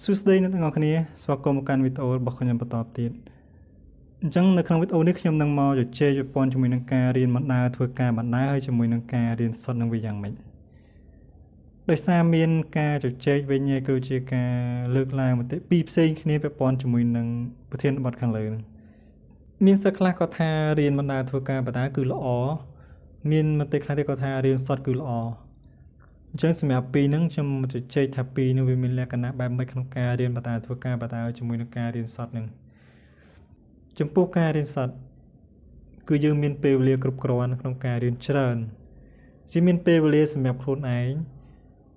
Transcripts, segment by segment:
សួស្តីអ្នកទាំងអស់គ្នាស្វាគមន៍មកកាន់វីដេអូរបស់ខ្ញុំបន្តទៀតអញ្ចឹងនៅក្នុងវីដេអូនេះខ្ញុំនឹងមកជជែកពាក់ព័ន្ធជាមួយនឹងការរៀនបណ្ដាធ្វើការបណ្ដាហើយជាមួយនឹងការរៀនសុទ្ធនឹងវាយ៉ាងម៉េចដោយសារមានការជជែកវិញឯគឺជាការលើកឡើងមតិពីរផ្សេងគ្នាពាក់ព័ន្ធជាមួយនឹងប្រធានបទខាងលើនឹងមានសិស្សខ្លះក៏ថារៀនបណ្ដាធ្វើការបណ្ដាគឺល្អមានមតិខ្លះទៀតក៏ថារៀនសុទ្ធគឺល្អអញ្ចឹងសម្រាប់ពីរហ្នឹងខ្ញុំជជែកថាពីរនេះវាមានលក្ខណៈបែបម៉េចក្នុងការរៀនបន្តធ្វើការបន្តជាមួយនឹងការរៀនសុទ្ធហ្នឹងចំពោះការរៀនសុទ្ធគឺយើងមានពេលវេលាគ្រប់គ្រាន់ក្នុងការរៀនច្រើនជាមានពេលវេលាសម្រាប់ខ្លួនឯង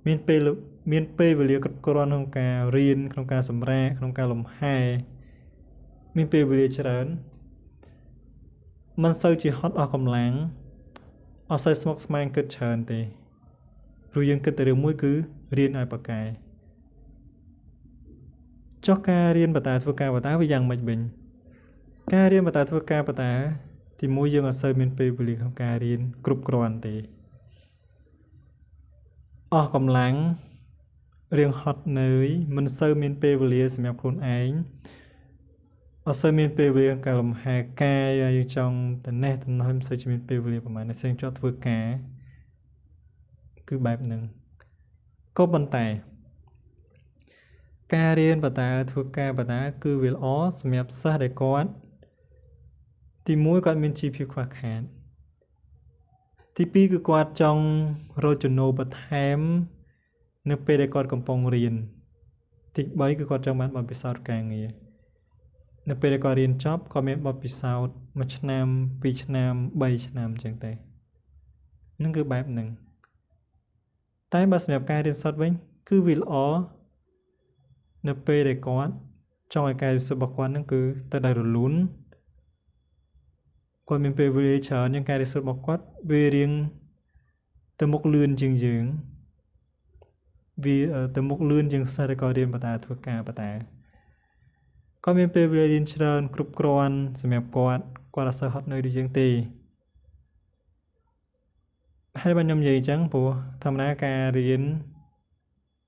មានពេលវេលាគ្រប់គ្រាន់ក្នុងការរៀនក្នុងការសម្រាកក្នុងការលំហែមានពេលវេលាច្រើនមិនសូវជាហត់អស់កម្លាំងអត់សូវស្មុគស្មាញគិតច្រើនទេព្រោះយើងគិតតែរឿងមួយគឺរៀនឲ្យប៉ាកែចុះការរៀនបន្តធ្វើការបន្តវាយ៉ាងម៉េចវិញការរៀនបន្តធ្វើការបន្តទីមួយយើងអត់សូវមានពេលវេលាក្នុងការរៀនគ្រប់គ្រាន់ទេអស់កម្លាំងរៀងហត់នឿយមិនសូវមានពេលវេលាសម្រាប់ខ្លួនឯងអត់សូវមានពេលវេលាក្នុងការលំហែកាយយើងចង់ទៅនេះទៅនោះមិនសូវមានពេលវេលាប្រហែលនេះផ្សេងជាប់ធ្វើការគឺបែបហ្នឹងក៏ប៉ុន្តែការរៀនបន្តធ្វើការបន្តគឺវាល្អសម្រាប់សិស្សដែលគាត់ទី1គាត់មានជីវភាពខ្វះខាតទី2គឺគាត់ចង់រកចំណូលបន្ថែមនៅពេលដែលគាត់កំពុងរៀនទី3គឺគាត់ចង់បានបទពិសោធន៍ការងារនៅពេលដែលគាត់រៀនចប់គាត់មានបទពិសោធន៍1ឆ្នាំ2ឆ្នាំ3ឆ្នាំអញ្ចឹងទេហ្នឹងគឺបែបហ្នឹងតែបើសម្រាប់ការរៀនសុទ្ធវិញគឺវាល្អនៅពេលដែលគាត់ចង់ឲ្យការរៀនសូត្ររបស់គាត់ហ្នឹងគឺទៅដោយរលូនគាត់មានពេលវេលាច្រើនជាងការរៀនសូត្ររបស់គាត់វារៀងទៅមុខលឿនជាងយើងវាទៅមុខលឿនជាងសិស្សដែលគាត់រៀនបន្តធ្វើការបន្តគាត់មានពេលវេលារៀនច្រើនគ្រប់គ្រាន់សម្រាប់គាត់អត់សូវហត់នឿយដូចយើងទេហើយបើខ្ញុំនិយាយអញ្ចឹងព្រោះធម្មតាការរៀន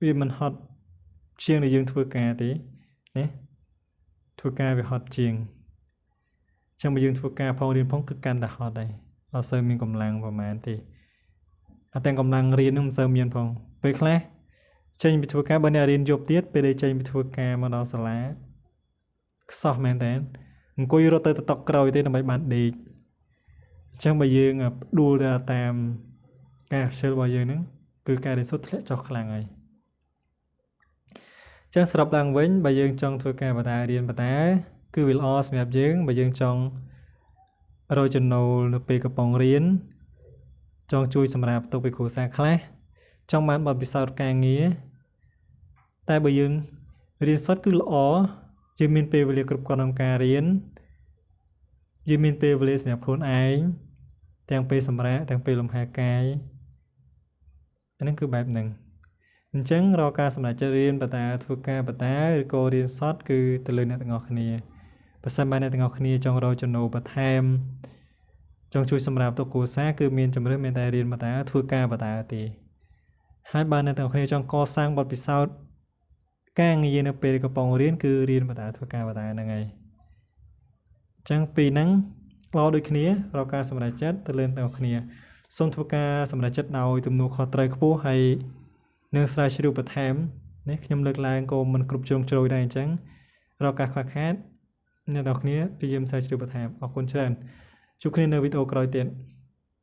វាមិនហត់ជាងដែលយើងធ្វើការទេណាធ្វើការវាហត់ជាងអញ្ចឹងបើយើងធ្វើការផងរៀនផងគឺកាន់តែហត់ដែរអត់សូវមានកម្លាំងប្រហែលទេអត់ទាំងកម្លាំងរៀននឹងមិនសូវមានផងពេលខ្លះចេញពីធ្វើការបើអ្នករៀនយប់ទៀតពេលដែលចេញពីធ្វើការមកដល់សាលាខ្សោះមែនតើអង្គុយរត់ទៅតុក្រោយទេដើម្បីបានដេកអញ្ចឹងបើយើងដួលទៅតាមការខ្ជិលរបស់យើងហ្នឹងគឺការរៀនសូត្រធ្លាក់ចុះខ្លាំងហើយអញ្ចឹងសរុបឡើងវិញបើយើងចង់ធ្វើការបន្តរៀនបន្តគឺវាល្អសម្រាប់យើងបើយើងចង់រកចំណូលនៅពេលកំពុងរៀនចង់ជួយសម្រាប់ទុកពីគ្រួសារខ្លះចង់បានបទពិសោធន៍ការងារតែបើយើងរៀនសុទ្ធគឺល្អយើងមានពេលវេលាគ្រប់គ្រាន់ក្នុងការរៀនយើងមានពេលវេលាសម្រាប់ខ្លួនឯងទាំងពេលសម្រាកទាំងពេលលំហែកាយអានេះគឺបែបហ្នឹងអញ្ចឹងរាល់ការសម្រេចចិត្តរៀនបន្តធ្វើការបន្តឬក៏រៀនសុទ្ធគឺទៅលើអ្នកទាំងអស់គ្នាបើសិនបើអ្នកទាំងអស់គ្នាចង់រកចំណូលបន្ថែមចង់ជួយសម្រាប់ទុកគ្រួសារគឺមានជំរឿនមានតែរៀនបន្តធ្វើការបន្តទេហើយបើអ្នកទាំងអស់គ្នាចង់កសាងបទពិសោធន៍ការងារនៅពេលកំពុងរៀនគឺរៀនបន្តធ្វើការបន្តហ្នឹងហើយអញ្ចឹងពីហ្នឹងល្អដូចគ្នារាល់ការសម្រេចចិត្តទៅលើអ្នកទាំងអស់គ្នាសូមធ្វើការសម្រេចចិត្តដោយទំនួលខុសត្រូវខ្ពស់ហើយនឹងស្រាវជ្រាវបន្ថែមនេះខ្ញុំលើកឡើងក៏មិនគ្រប់ជ្រុងជ្រោយដែរអញ្ចឹងរាល់ការខ្វះខាតអ្នកទាំងអស់គ្នាព្យាយាមស្រាវជ្រាវបន្ថែមអរគុណច្រើនជួបគ្នានៅវីដេអូក្រោយទៀត